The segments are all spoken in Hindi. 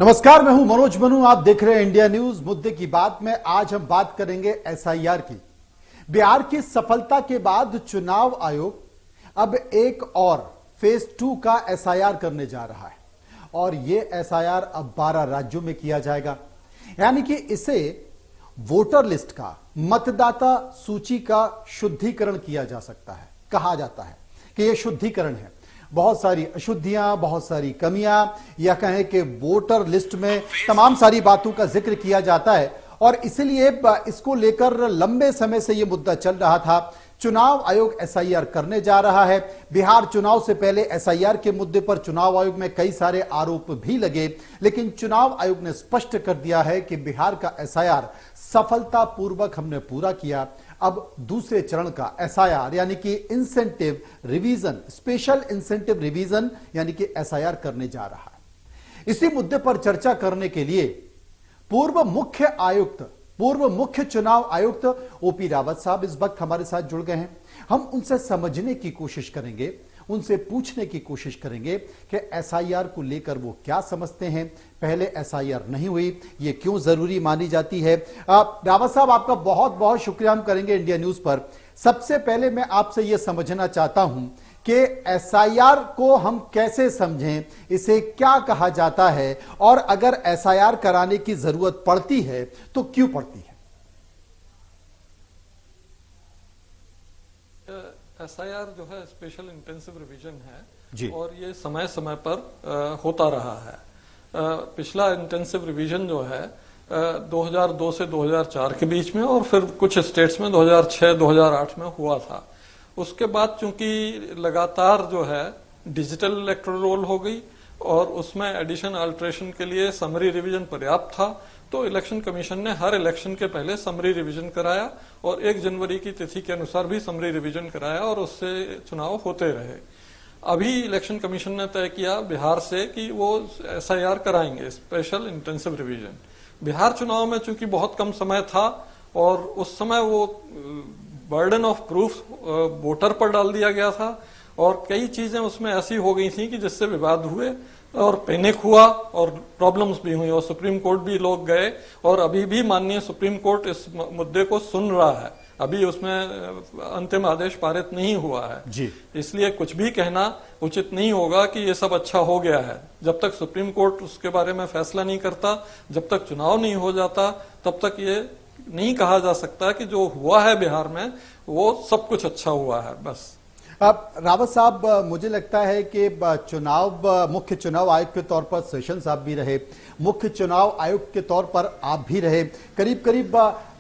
नमस्कार, मैं हूं मनोज मनु। आप देख रहे हैं इंडिया न्यूज। मुद्दे की बात में आज हम बात करेंगे एसआईआर की। बिहार की सफलता के बाद चुनाव आयोग अब एक और फेज 2 का एसआईआर करने जा रहा है और यह एसआईआर अब 12 राज्यों में किया जाएगा। यानी कि इसे वोटर लिस्ट का, मतदाता सूची का शुद्धिकरण किया जा सकता है। कहा जाता है कि यह शुद्धिकरण है। बहुत सारी अशुद्धियां, बहुत सारी कमियां, या कहें कि वोटर लिस्ट में तमाम सारी बातों का जिक्र किया जाता है और इसलिए इसको लेकर लंबे समय से यह मुद्दा चल रहा था। चुनाव आयोग एसआईआर करने जा रहा है। बिहार चुनाव से पहले एसआईआर के मुद्दे पर चुनाव आयोग में कई सारे आरोप भी लगे, लेकिन चुनाव आयोग ने स्पष्ट कर दिया है कि बिहार का एसआईआर सफलतापूर्वक हमने पूरा किया। अब दूसरे चरण का एसआईआर यानी कि incentive revision, special incentive revision यानी कि एसआईआर करने जा रहा है। इसी मुद्दे पर चर्चा करने के लिए पूर्व मुख्य चुनाव आयुक्त ओपी रावत साहब इस वक्त हमारे साथ जुड़ गए हैं। हम उनसे समझने की कोशिश करेंगे, उनसे पूछने की कोशिश करेंगे कि एसआईआर को लेकर वो क्या समझते हैं। पहले एसआईआर नहीं हुई, ये क्यों जरूरी मानी जाती है। रावत साहब, आपका बहुत बहुत शुक्रिया हम करेंगे इंडिया न्यूज पर। सबसे पहले मैं आपसे यह समझना चाहता हूं कि एसआईआर को हम कैसे समझें, इसे क्या कहा जाता है और अगर एसआईआर कराने की जरूरत पड़ती है तो क्यों पड़ती है। एसआईआर जो है स्पेशल इंटेंसिव रिवीजन है जी। और ये समय समय पर होता रहा है। पिछला इंटेंसिव रिवीजन जो है 2002 से 2004 के बीच में और फिर कुछ स्टेट्स में 2006-2008 में हुआ था। उसके बाद चूंकि लगातार जो है डिजिटल इलेक्टोरल रोल हो गई और उसमें एडिशन अल्ट्रेशन के लिए समरी रिवीजन पर्याप्त था, तो इलेक्शन कमीशन ने हर इलेक्शन के पहले समरी रिवीजन कराया और 1 जनवरी की तिथि के अनुसार भी समरी रिवीजन कराया और उससे चुनाव होते रहे। अभी इलेक्शन कमीशन ने तय किया बिहार से कि वो एसआईआर कराएंगे, स्पेशल इंटेंसिव रिवीजन। बिहार चुनाव में चूंकि बहुत कम समय था और उस समय वो बर्डन ऑफ प्रूफ वोटर पर डाल दिया गया था और कई चीजें उसमें ऐसी हो गई थी कि जिससे विवाद हुए और पैनिक हुआ और प्रॉब्लम्स भी हुई और सुप्रीम कोर्ट भी लोग गए और अभी भी माननीय सुप्रीम कोर्ट इस मुद्दे को सुन रहा है। अभी उसमें अंतिम आदेश पारित नहीं हुआ है जी। इसलिए कुछ भी कहना उचित नहीं होगा कि ये सब अच्छा हो गया है। जब तक सुप्रीम कोर्ट उसके बारे में फैसला नहीं करता, जब तक चुनाव नहीं हो जाता, तब तक ये नहीं कहा जा सकता कि जो हुआ है बिहार में वो सब कुछ अच्छा हुआ है। बस अब रावत साहब, मुझे लगता है कि मुख्य चुनाव आयुक्त के तौर पर सेशन साहब भी रहे, मुख्य चुनाव आयुक्त के तौर पर आप भी रहे। करीब करीब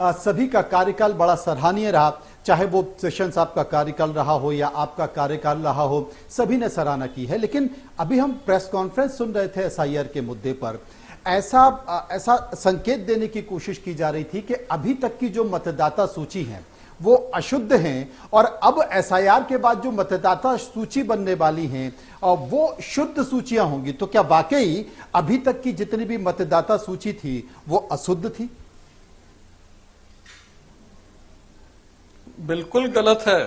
सभी का कार्यकाल बड़ा सराहनीय रहा, चाहे वो सेशन साहब का कार्यकाल रहा हो या आपका कार्यकाल रहा हो, सभी ने सराहना की है। लेकिन अभी हम प्रेस कॉन्फ्रेंस सुन रहे थे एसआईआर के मुद्दे पर, ऐसा संकेत देने की कोशिश की जा रही थी कि अभी तक की जो मतदाता सूची है वो अशुद्ध हैं और अब एसआईआर के बाद जो मतदाता सूची बनने वाली हैं वो शुद्ध सूचियां होंगी। तो क्या वाकई अभी तक की जितनी भी मतदाता सूची थी वो अशुद्ध थी? बिल्कुल गलत है।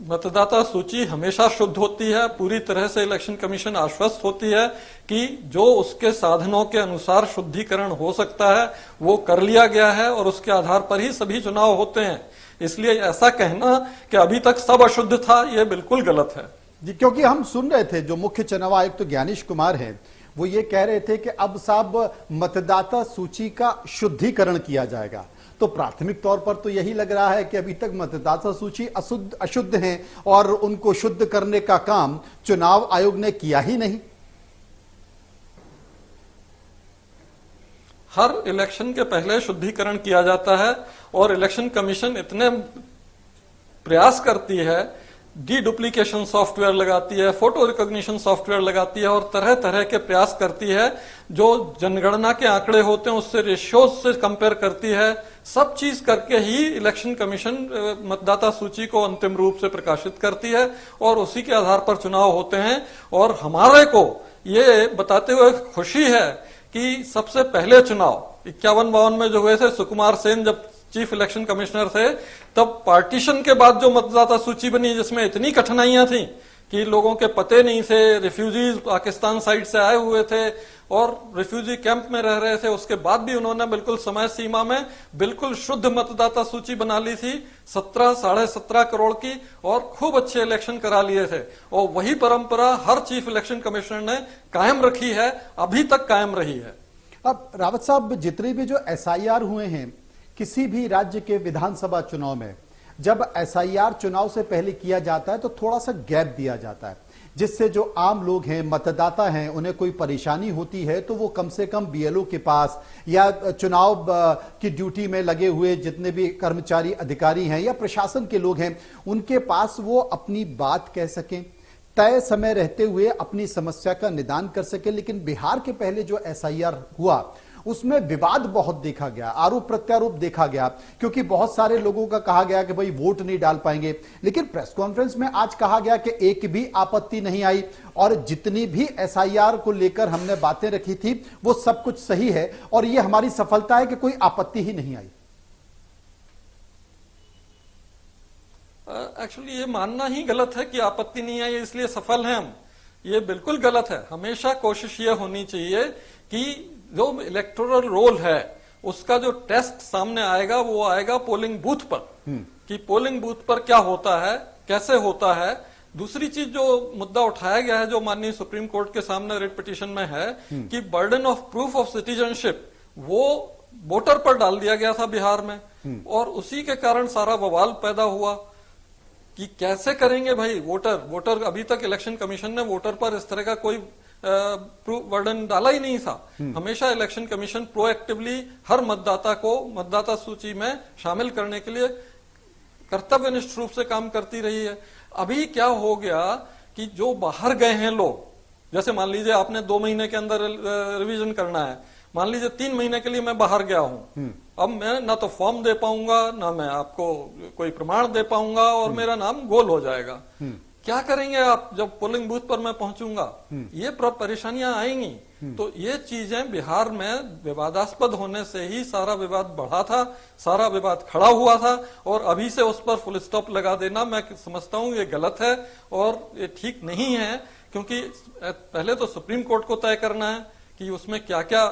मतदाता सूची हमेशा शुद्ध होती है। पूरी तरह से इलेक्शन कमीशन आश्वस्त होती है कि जो उसके साधनों के अनुसार शुद्धिकरण हो सकता है वो कर लिया गया है और उसके आधार पर ही सभी चुनाव होते हैं। इसलिए ऐसा कहना कि अभी तक सब अशुद्ध था, यह बिल्कुल गलत है जी। क्योंकि हम सुन रहे थे जो मुख्य चुनाव आयुक्त ज्ञानेश कुमार हैं, वो ये कह रहे थे कि अब साहब मतदाता सूची का शुद्धिकरण किया जाएगा। तो प्राथमिक तौर पर तो यही लग रहा है कि अभी तक मतदाता सूची अशुद्ध हैं और उनको शुद्ध करने का काम चुनाव आयोग ने किया ही नहीं। हर इलेक्शन के पहले शुद्धिकरण किया जाता है और इलेक्शन कमीशन इतने प्रयास करती है, डुप्लीकेशन सॉफ्टवेयर लगाती है, फोटो रिकॉग्निशन सॉफ्टवेयर लगाती है और तरह तरह के प्रयास करती है। जो जनगणना के आंकड़े होते हैं उससे रेशियोज से कंपेयर करती है। सब चीज करके ही इलेक्शन कमीशन मतदाता सूची को अंतिम रूप से प्रकाशित करती है और उसी के आधार पर चुनाव होते हैं। और हमारे को ये बताते हुए खुशी है कि सबसे पहले चुनाव 51-52 में जो हुए थे, सुकुमार सेन जब चीफ इलेक्शन कमिश्नर थे, तब पार्टीशन के बाद जो मतदाता सूची बनी जिसमें इतनी कठिनाइयां थी कि लोगों के पते नहीं थे, रिफ्यूजीज पाकिस्तान साइड से आए हुए थे और रिफ्यूजी कैंप में रह रहे थे। उसके बाद भी उन्होंने बिल्कुल समय सीमा में बिल्कुल शुद्ध मतदाता सूची बना ली थी, 17.5 करोड़ की, और खूब अच्छे इलेक्शन करा लिए थे। और वही परंपरा हर चीफ इलेक्शन कमिश्नर ने कायम रखी है, अभी तक कायम रही है। अब रावत साहब, जितने भी जो एसआईआर हुए हैं किसी भी राज्य के विधानसभा चुनाव में, जब एसआईआर चुनाव से पहले किया जाता है तो थोड़ा सा गैप दिया जाता है, जिससे जो आम लोग हैं, मतदाता हैं, उन्हें कोई परेशानी होती है तो वो कम से कम बीएलओ के पास या चुनाव की ड्यूटी में लगे हुए जितने भी कर्मचारी अधिकारी हैं या प्रशासन के लोग हैं, उनके पास वो अपनी बात कह सकें, तय समय रहते हुए अपनी समस्या का निदान कर सके। लेकिन बिहार के पहले जो एसआईआर हुआ उसमें विवाद बहुत देखा गया, आरोप प्रत्यारोप देखा गया, क्योंकि बहुत सारे लोगों का कहा गया कि भाई वोट नहीं डाल पाएंगे। लेकिन प्रेस कॉन्फ्रेंस में आज कहा गया कि एक भी आपत्ति नहीं आई और जितनी भी एसआईआर को लेकर हमने बातें रखी थी वो सब कुछ सही है और ये हमारी सफलता है कि कोई आपत्ति ही नहीं आई। एक्चुअली ये मानना ही गलत है कि आपत्ति नहीं आई इसलिए सफल हैं हम, ये बिल्कुल गलत है। हमेशा कोशिश ये होनी चाहिए कि जो इलेक्टोरल रोल है उसका जो टेस्ट सामने आएगा वो आएगा पोलिंग बूथ पर, कि पोलिंग बूथ पर क्या होता है, कैसे होता है। दूसरी चीज जो मुद्दा उठाया गया है, जो माननीय सुप्रीम कोर्ट के सामने रिट पिटीशन में है, कि burden of proof of citizenship वो वोटर पर डाल दिया गया था बिहार में, और उसी के कारण सारा बवाल पैदा हुआ कि कैसे करेंगे भाई वोटर। अभी तक इलेक्शन कमीशन ने वोटर पर इस तरह का कोई बर्डन डाला ही नहीं था। हमेशा इलेक्शन कमीशन प्रोएक्टिवली हर मतदाता को मतदाता सूची में शामिल करने के लिए कर्तव्यनिष्ठ रूप से काम करती रही है। अभी क्या हो गया कि जो बाहर गए हैं लोग, जैसे मान लीजिए आपने 2 महीने के अंदर रिवीजन करना है, मान लीजिए 3 महीने के लिए मैं बाहर गया हूं, अब मैं ना तो फॉर्म दे पाऊंगा ना मैं आपको कोई प्रमाण दे पाऊंगा और मेरा नाम गोल हो जाएगा। क्या करेंगे आप जब पोलिंग बूथ पर मैं पहुंचूंगा? ये परेशानियां आएंगी। तो ये चीजें बिहार में विवादास्पद होने से ही सारा विवाद बढ़ा था, सारा विवाद खड़ा हुआ था, और अभी से उस पर फुल स्टॉप लगा देना मैं समझता हूं ये गलत है और ये ठीक नहीं है। क्योंकि पहले तो सुप्रीम कोर्ट को तय करना है कि उसमें क्या क्या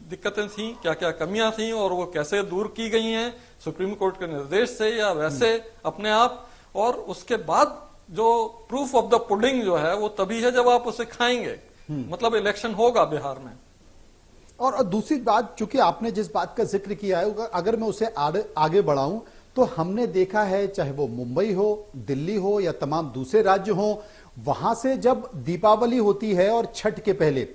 दिक्कतें थी, क्या क्या कमियां थी और वो कैसे दूर की गई हैं सुप्रीम कोर्ट के निर्देश से या वैसे अपने आप। और उसके बाद जो प्रूफ ऑफ द पुडिंग जो है वो तभी है जब आप उसे खाएंगे, मतलब इलेक्शन होगा बिहार में। और दूसरी बात, चूंकि आपने जिस बात का जिक्र किया है, अगर मैं उसे आगे बढ़ाऊं तो हमने देखा है, चाहे वो मुंबई हो, दिल्ली हो या तमाम दूसरे राज्य हो, वहां से जब दीपावली होती है और छठ के पहले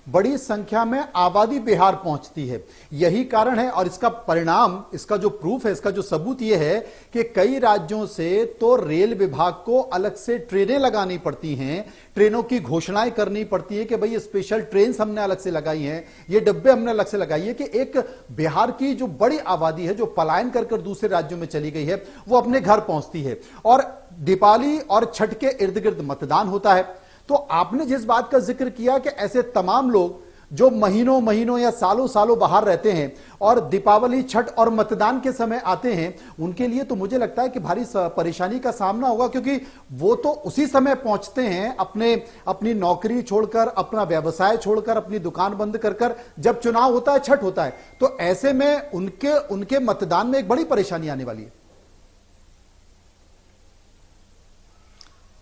बड़ी संख्या में आबादी बिहार पहुंचती है। यही कारण है और इसका परिणाम, इसका जो प्रूफ है, इसका जो सबूत यह है कि कई राज्यों से तो रेल विभाग को अलग से ट्रेनें लगानी पड़ती हैं, ट्रेनों की घोषणाएं करनी पड़ती है कि भाई स्पेशल ट्रेन हमने अलग से लगाई हैं, ये डब्बे हमने अलग से लगाई है, कि एक बिहार की जो बड़ी आबादी है जो पलायन कर दूसरे राज्यों में चली गई है वो अपने घर पहुंचती है। और दीपावली और छठ के इर्द गिर्द मतदान होता है। तो आपने जिस बात का जिक्र किया कि ऐसे तमाम लोग जो महीनों या सालों बाहर रहते हैं और दीपावली, छठ और मतदान के समय आते हैं, उनके लिए तो मुझे लगता है कि भारी परेशानी का सामना होगा, क्योंकि वो तो उसी समय पहुंचते हैं अपनी नौकरी छोड़कर, अपना व्यवसाय छोड़कर, अपनी दुकान बंद कर जब चुनाव होता है, छठ होता है, तो ऐसे में उनके मतदान में एक बड़ी परेशानी आने वाली है।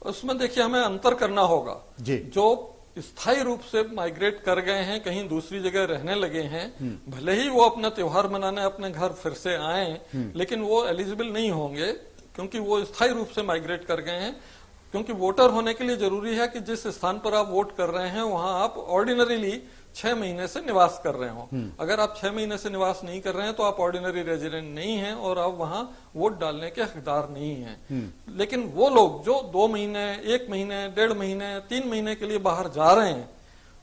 उसमें देखिए हमें अंतर करना होगा जी। जो स्थायी रूप से माइग्रेट कर गए हैं, कहीं दूसरी जगह रहने लगे हैं, भले ही वो अपना त्योहार मनाने अपने घर फिर से आए, लेकिन वो एलिजिबल नहीं होंगे क्योंकि वो स्थायी रूप से माइग्रेट कर गए हैं। क्योंकि वोटर होने के लिए जरूरी है कि जिस स्थान पर आप वोट कर रहे हैं वहां आप ऑर्डिनरीली 6 महीने से निवास कर रहे हो। अगर आप 6 महीने से निवास नहीं कर रहे हैं तो आप ऑर्डिनरी रेजिडेंट नहीं हैं और आप वहां वोट डालने के हकदार नहीं हैं। लेकिन वो लोग जो 2 महीने, 1 महीने, 1.5 महीने, 3 महीने के लिए बाहर जा रहे हैं,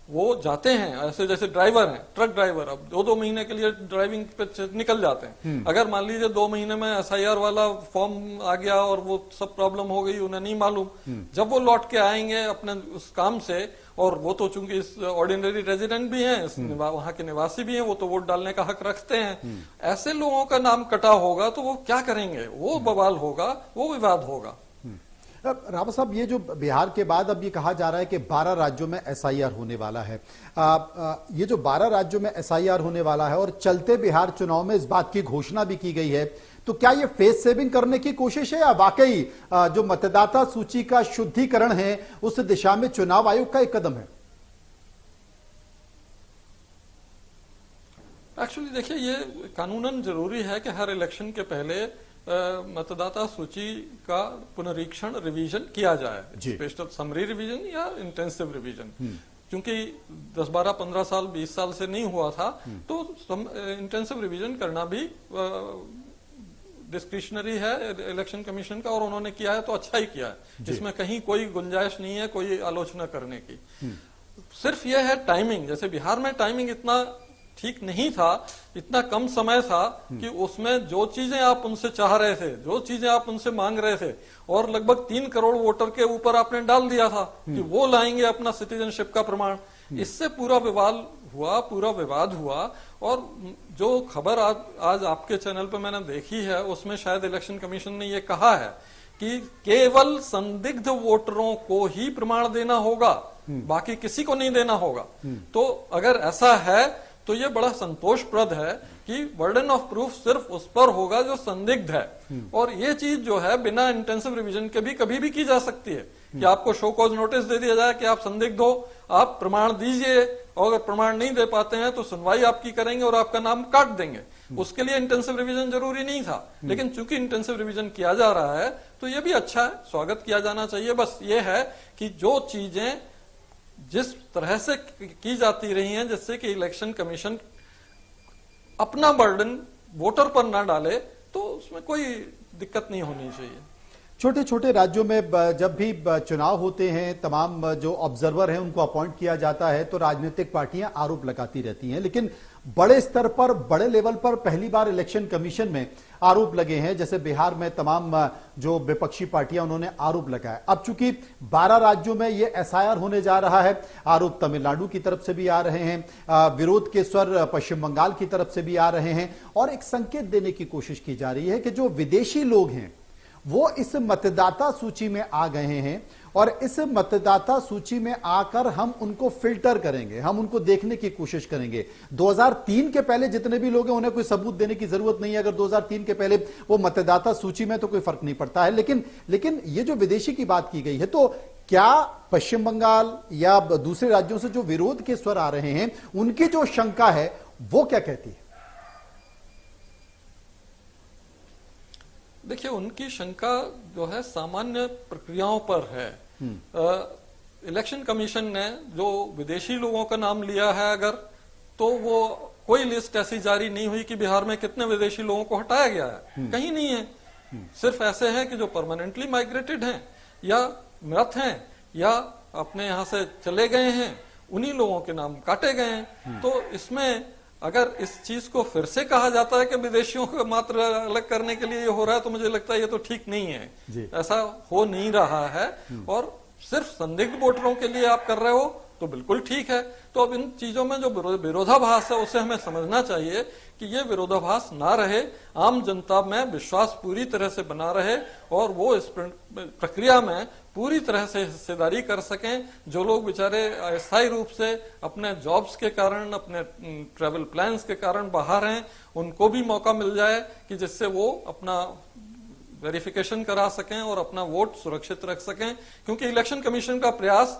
वो जाते हैं। ऐसे जैसे ड्राइवर हैं, ट्रक ड्राइवर, अब 2-2 महीने के लिए ड्राइविंग पे निकल जाते हैं। अगर मान लीजिए 2 महीने में एसआईआर वाला फॉर्म आ गया और वो सब प्रॉब्लम हो गई, उन्हें नहीं मालूम, जब वो लौट के आएंगे अपने उस काम से, और वो तो चूंकि ऑर्डिनरी रेजिडेंट भी हैं, वहां के निवासी भी हैं, वो तो वोट डालने का हक रखते हैं। ऐसे लोगों का नाम कटा होगा तो वो क्या करेंगे? वो बवाल होगा, वो विवाद होगा। रावत साहब, ये जो बिहार के बाद अब ये कहा जा रहा है कि 12 राज्यों में एसआईआर होने वाला है, ये जो 12 राज्यों में एसआईआर होने वाला है और चलते बिहार चुनाव में इस बात की घोषणा भी की गई है, तो क्या ये फेस सेविंग करने की कोशिश है या वाकई जो मतदाता सूची का शुद्धिकरण है उस दिशा में चुनाव आयोग का एक कदम है? एक्चुअली देखिए, ये कानूनन जरूरी है कि हर इलेक्शन के पहले मतदाता सूची का पुनरीक्षण रिवीजन किया जाए, स्पेशल समरी रिवीजन या इंटेंसिव रिवीजन। क्योंकि 10, 12, 15 साल 20 साल से नहीं हुआ था, तो इंटेंसिव रिवीजन करना भी डिस्क्रिशनरी है इलेक्शन कमीशन का, और उन्होंने किया है तो अच्छा ही किया है। इसमें कहीं कोई गुंजाइश नहीं है कोई आलोचना करने की। सिर्फ यह है टाइमिंग, जैसे बिहार में टाइमिंग इतना ठीक नहीं था, इतना कम समय था कि उसमें जो चीजें आप उनसे चाह रहे थे, जो चीजें आप उनसे मांग रहे थे, और लगभग 3 करोड़ वोटर के ऊपर आपने डाल दिया था कि वो लाएंगे अपना सिटीजनशिप का प्रमाण। इससे पूरा विवाद हुआ। और जो खबर आज आपके चैनल पर मैंने देखी है, उसमें शायद इलेक्शन कमीशन ने ये कहा है कि केवल संदिग्ध वोटरों को ही प्रमाण देना होगा, बाकी किसी को नहीं देना होगा। तो अगर ऐसा है तो ये बड़ा संतोषप्रद है कि बर्डन ऑफ प्रूफ सिर्फ उस पर होगा जो संदिग्ध है। और ये चीज जो है बिना इंटेंसिव रिवीजन के भी कभी भी की जा सकती है कि आपको शो कॉज नोटिस दे दिया जाए कि आप संदिग्ध हो, आप प्रमाण दीजिए, और अगर प्रमाण नहीं दे पाते हैं तो सुनवाई आपकी करेंगे और आपका नाम काट देंगे। उसके लिए इंटेंसिव रिवीजन जरूरी नहीं था, लेकिन चूंकि इंटेंसिव रिवीजन किया जा रहा है तो ये भी अच्छा है, स्वागत किया जाना चाहिए। बस ये है कि जो चीजें जिस तरह से की जाती रही हैं, जिससे कि इलेक्शन कमीशन अपना बर्डन वोटर पर ना डाले, तो उसमें कोई दिक्कत नहीं होनी चाहिए। छोटे छोटे राज्यों में जब भी चुनाव होते हैं, तमाम जो ऑब्जर्वर हैं उनको अपॉइंट किया जाता है, तो राजनीतिक पार्टियां आरोप लगाती रहती हैं, लेकिन बड़े स्तर पर, बड़े लेवल पर पहली बार इलेक्शन कमीशन में आरोप लगे हैं। जैसे बिहार में तमाम जो विपक्षी पार्टियां उन्होंने आरोप लगाया। अब चूंकि 12 राज्यों में यह एसआईआर होने जा रहा है, आरोप तमिलनाडु की तरफ से भी आ रहे हैं, विरोध के स्वर पश्चिम बंगाल की तरफ से भी आ रहे हैं, और एक संकेत देने की कोशिश की जा रही है कि जो विदेशी लोग हैं वो इस मतदाता सूची में आ गए हैं, और इस मतदाता सूची में आकर हम उनको फिल्टर करेंगे, हम उनको देखने की कोशिश करेंगे। 2003 के पहले जितने भी लोग हैं उन्हें कोई सबूत देने की जरूरत नहीं है, अगर 2003 के पहले वो मतदाता सूची में तो कोई फर्क नहीं पड़ता है। लेकिन ये जो विदेशी की बात की गई है, तो क्या पश्चिम बंगाल या दूसरे राज्यों से जो विरोध के स्वर आ रहे हैं, उनकी जो शंका है वो क्या कहती है? देखिए, उनकी शंका जो है सामान्य प्रक्रियाओं पर है। इलेक्शन कमीशन ने जो विदेशी लोगों का नाम लिया है, अगर तो वो कोई लिस्ट ऐसी जारी नहीं हुई कि बिहार में कितने विदेशी लोगों को हटाया गया है, कहीं नहीं है। सिर्फ ऐसे हैं कि जो परमानेंटली माइग्रेटेड हैं या मृत हैं या अपने यहां से चले गए हैं, उन्हीं लोगों के नाम काटे गए हैं। तो इसमें अगर इस चीज को फिर से कहा जाता है कि विदेशियों को मात्र अलग करने के लिए ये हो रहा है, तो मुझे लगता है ये तो ठीक नहीं है। ऐसा हो नहीं रहा है, और सिर्फ संदिग्ध वोटरों के लिए आप कर रहे हो तो बिल्कुल ठीक है। तो अब इन चीजों में जो विरोधाभास है उसे हमें समझना चाहिए कि ये विरोधाभास ना रहे, आम जनता में विश्वास पूरी तरह से बना रहे, और वो इस प्रक्रिया में पूरी तरह से हिस्सेदारी कर सकें। जो लोग बेचारे अस्थायी रूप से अपने जॉब्स के कारण, अपने ट्रैवल प्लान्स के कारण बाहर हैं, उनको भी मौका मिल जाए कि जिससे वो अपना वेरिफिकेशन करा सकें और अपना वोट सुरक्षित रख सकें। क्योंकि इलेक्शन कमीशन का प्रयास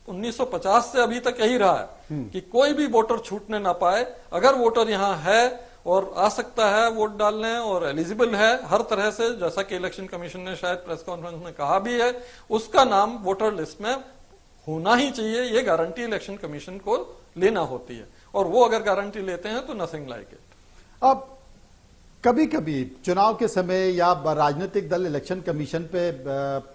1950 से अभी तक यही रहा है कि कोई भी वोटर छूटने ना पाए। अगर वोटर यहाँ है और आ सकता है वोट डालने और एलिजिबल है हर तरह से, जैसा कि इलेक्शन कमीशन ने शायद प्रेस कॉन्फ्रेंस में कहा भी है, उसका नाम वोटर लिस्ट में होना ही चाहिए। ये गारंटी इलेक्शन कमीशन को लेना होती है, और वो अगर गारंटी लेते हैं तो नथिंग लाइक इट। अब कभी कभी चुनाव के समय या राजनीतिक दल इलेक्शन कमीशन पे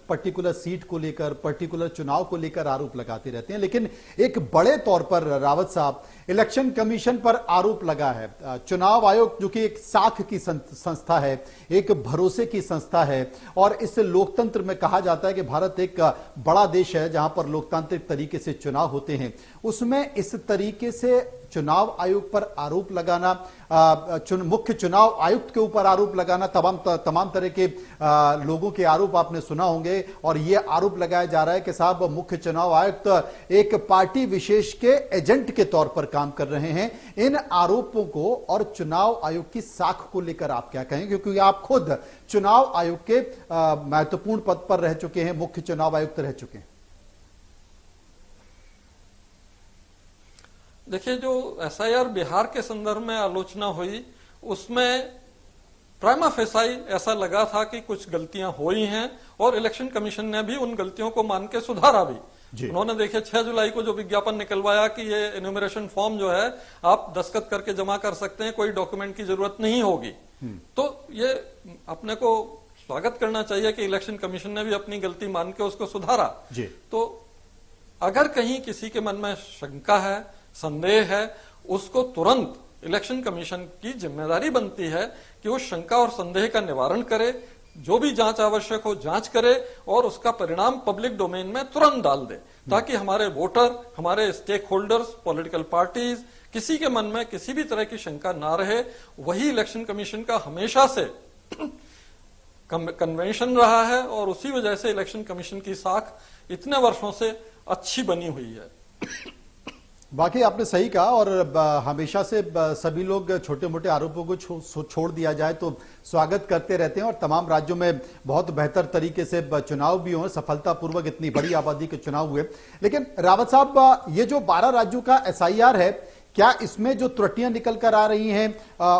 पर्टिकुलर सीट को लेकर, पर्टिकुलर चुनाव को लेकर आरोप लगाते रहते हैं, लेकिन एक बड़े तौर पर रावत साहब, इलेक्शन कमीशन पर आरोप लगा है। चुनाव आयोग जो कि एक साख की संस्था है, एक भरोसे की संस्था है, और इस लोकतंत्र में कहा जाता है कि भारत एक बड़ा देश है जहां पर लोकतांत्रिक तरीके से चुनाव होते हैं, उसमें इस तरीके से चुनाव आयोग पर आरोप लगाना, मुख्य चुनाव आयुक्त के ऊपर आरोप लगाना, तमाम तरह के लोगों के आरोप आपने सुना होंगे। और ये आरोप लगाया जा रहा है कि साहब मुख्य चुनाव आयुक्त एक पार्टी विशेष के एजेंट के तौर पर काम कर रहे हैं। इन आरोपों को और चुनाव आयोग की साख को लेकर आप क्या कहेंगे, क्योंकि आप खुद चुनाव आयोग के महत्वपूर्ण पद पर रह चुके हैं, मुख्य चुनाव आयुक्त रह चुके हैं। देखिए, जो एसआईआर बिहार के संदर्भ में आलोचना हुई उसमें प्राइमा फेसाई ऐसा लगा था कि कुछ गलतियां हुई हैं और इलेक्शन कमीशन ने भी उन गलतियों को मान के सुधारा भी। उन्होंने देखिए 6 जुलाई को जो विज्ञापन निकलवाया कि ये एन्यूमरेशन फॉर्म जो है आप दस्तखत करके जमा कर सकते हैं, कोई डॉक्यूमेंट की जरूरत नहीं होगी। तो ये अपने को स्वागत करना चाहिए कि इलेक्शन कमीशन ने भी अपनी गलती मान के उसको सुधारा। तो अगर कहीं किसी के मन में शंका है, संदेह है, उसको तुरंत इलेक्शन कमीशन की जिम्मेदारी बनती है कि वो शंका और संदेह का निवारण करे, जो भी जांच आवश्यक हो जांच करे और उसका परिणाम पब्लिक डोमेन में तुरंत डाल दे, ताकि हमारे वोटर, हमारे स्टेक होल्डर्स, पॉलिटिकल पार्टीज, किसी के मन में किसी भी तरह की शंका ना रहे। वही इलेक्शन कमीशन का हमेशा से कन्वेंशन रहा है और उसी वजह से इलेक्शन कमीशन की साख इतने वर्षों से अच्छी बनी हुई है। बाकी आपने सही कहा, और हमेशा से सभी लोग छोटे मोटे आरोपों को छोड़ दिया जाए तो स्वागत करते रहते हैं, और तमाम राज्यों में बहुत बेहतर तरीके से चुनाव भी हुए, सफलतापूर्वक इतनी बड़ी आबादी के चुनाव हुए। लेकिन रावत साहब, ये जो 12 राज्यों का एसआईआर है, क्या इसमें जो त्रुटियां निकल कर आ रही हैं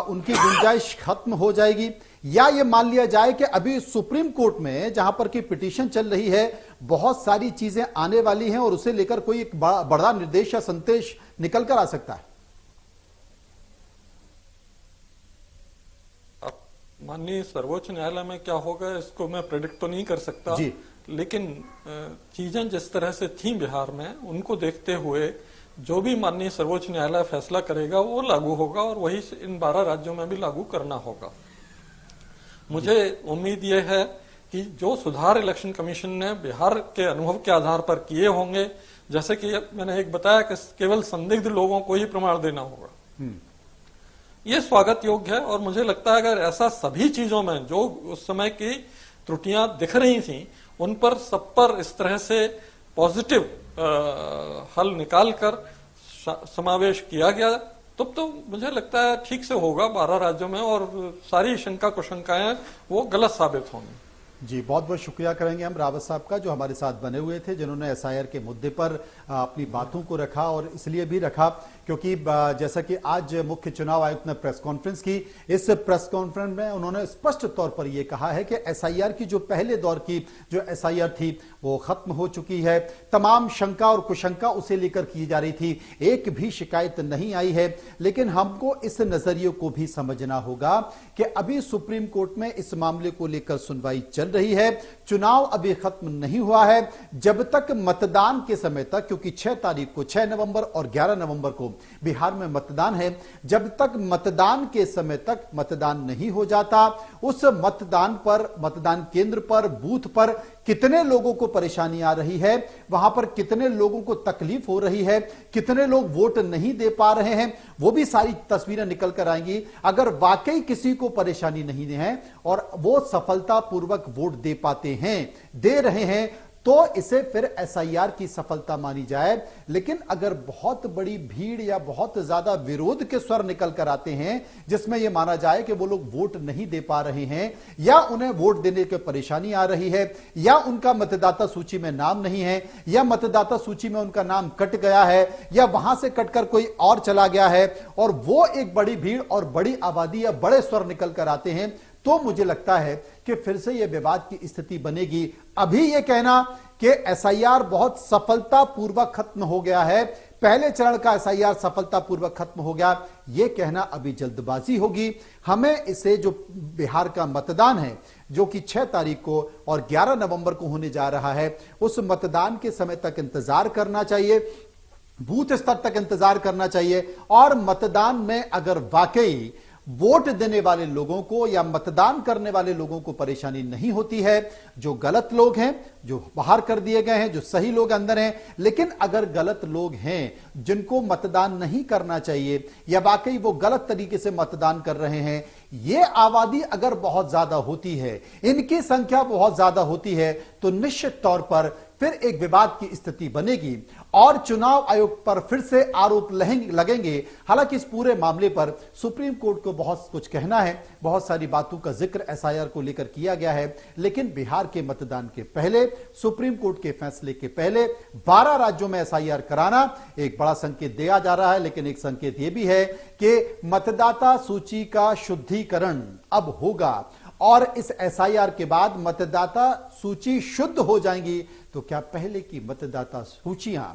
उनकी गुंजाइश खत्म हो जाएगी, या ये मान लिया जाए कि अभी सुप्रीम कोर्ट में जहां पर की पिटीशन चल रही है, बहुत सारी चीजें आने वाली हैं और उसे लेकर कोई एक बड़ा निर्देश या संदेश निकल कर आ सकता है? माननीय सर्वोच्च न्यायालय में क्या होगा इसको मैं प्रेडिक्ट तो नहीं कर सकता जी। लेकिन चीजें जिस तरह से थी बिहार में, उनको देखते हुए जो भी माननीय सर्वोच्च न्यायालय फैसला करेगा वो लागू होगा और वही इन 12 राज्यों में भी लागू करना होगा। मुझे उम्मीद यह है कि जो सुधार इलेक्शन कमीशन ने बिहार के अनुभव के आधार पर किए होंगे, जैसे कि मैंने एक बताया कि केवल संदिग्ध लोगों को ही प्रमाण देना होगा, ये स्वागत योग्य है। और मुझे लगता है अगर ऐसा सभी चीजों में जो उस समय की त्रुटियां दिख रही थी उन पर सब पर इस तरह से पॉजिटिव हल निकालकर समावेश किया गया, तब तो मुझे लगता है ठीक से होगा 12 राज्यों में, और सारी शंका कुशंकाएं वो गलत साबित होंगी। जी, बहुत बहुत शुक्रिया करेंगे हम रावत साहब का, जो हमारे साथ बने हुए थे, जिन्होंने एसआईआर के मुद्दे पर अपनी बातों को रखा, और इसलिए भी रखा क्योंकि जैसा कि आज मुख्य चुनाव आयुक्त ने प्रेस कॉन्फ्रेंस की, इस प्रेस कॉन्फ्रेंस में उन्होंने स्पष्ट तौर पर यह कहा है कि एसआईआर की जो पहले दौर की जो एसआईआर थी वो खत्म हो चुकी है। तमाम शंका और कुशंका उसे लेकर की जा रही थी, एक भी शिकायत नहीं आई है। लेकिन हमको इस नजरिए को भी समझना होगा कि अभी सुप्रीम कोर्ट में इस मामले को लेकर सुनवाई चल रही है, चुनाव अभी खत्म नहीं हुआ है। जब तक मतदान के समय तक, क्योंकि 6 तारीख को, 6 नवंबर और 11 नवंबर को बिहार में मतदान है, जब तक मतदान के समय तक मतदान नहीं हो जाता, उस मतदान पर, मतदान केंद्र पर, बूथ पर कितने लोगों को परेशानी आ रही है, वहां पर कितने लोगों को तकलीफ हो रही है, कितने लोग वोट नहीं दे पा रहे हैं, वो भी सारी तस्वीरें निकल कर आएंगी। अगर वाकई किसी को परेशानी नहीं है और वो सफलतापूर्वक वोट दे पाते हैं, दे रहे हैं, तो इसे फिर एसआईआर की सफलता मानी जाए। लेकिन अगर बहुत बड़ी भीड़ या बहुत ज्यादा विरोध के स्वर निकल कर आते हैं जिसमें यह माना जाए कि वो लोग वोट नहीं दे पा रहे हैं, या उन्हें वोट देने की परेशानी आ रही है, या उनका मतदाता सूची में नाम नहीं है, या मतदाता सूची में उनका नाम कट गया है, या वहां से कटकर कोई और चला गया है, और वो एक बड़ी भीड़ और बड़ी आबादी या बड़े स्वर निकल कर आते हैं, तो मुझे लगता है कि फिर से यह विवाद की स्थिति बनेगी। अभी यह कहना कि एसआईआर बहुत सफलतापूर्वक खत्म हो गया है, पहले चरण का एसआईआर सफलतापूर्वक खत्म हो गया, यह कहना अभी जल्दबाजी होगी। हमें इसे, जो बिहार का मतदान है जो कि 6 तारीख को और 11 नवंबर को होने जा रहा है, उस मतदान के समय तक इंतजार करना चाहिए, बूथ स्तर तक इंतजार करना चाहिए। और मतदान में अगर वाकई वोट देने वाले लोगों को या मतदान करने वाले लोगों को परेशानी नहीं होती है। जो गलत लोग हैं, जो बाहर कर दिए गए हैं, जो सही लोग अंदर हैं। लेकिन अगर गलत लोग हैं जिनको मतदान नहीं करना चाहिए या वाकई वो गलत तरीके से मतदान कर रहे हैं, ये आबादी अगर बहुत ज्यादा होती है, इनकी संख्या बहुत ज्यादा होती है, तो निश्चित तौर पर फिर एक विवाद की स्थिति बनेगी और चुनाव आयोग पर फिर से आरोप लगेंगे। हालांकि इस पूरे मामले पर सुप्रीम कोर्ट को बहुत कुछ कहना है, बहुत सारी बातों का जिक्र एसआईआर को लेकर किया गया है। लेकिन बिहार के मतदान के पहले, सुप्रीम कोर्ट के फैसले के पहले 12 राज्यों में एसआईआर कराना एक बड़ा संकेत दिया जा रहा है। लेकिन एक संकेत यह भी है कि मतदाता सूची का शुद्धिकरण अब होगा और इस एसआईआर के बाद मतदाता सूची शुद्ध हो जाएंगी। तो क्या पहले की मतदाता सूचियां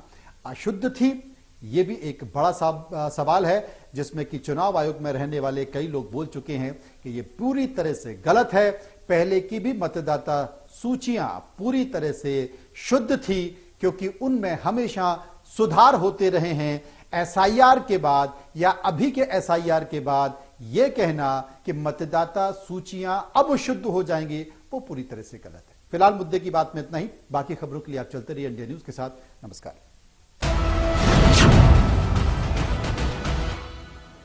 अशुद्ध थी? यह भी एक बड़ा सवाल है, जिसमें कि चुनाव आयोग में रहने वाले कई लोग बोल चुके हैं कि यह पूरी तरह से गलत है। पहले की भी मतदाता सूचियां पूरी तरह से शुद्ध थी, क्योंकि उनमें हमेशा सुधार होते रहे हैं। एसआईआर के बाद या अभी के एसआईआर के बाद यह कहना कि मतदाता सूचियां अब शुद्ध हो जाएंगी, वो पूरी तरह से गलत है। फिलहाल मुद्दे की बात में इतना ही। बाकी खबरों के लिए आप चलते रहिए इंडिया न्यूज के साथ। नमस्कार।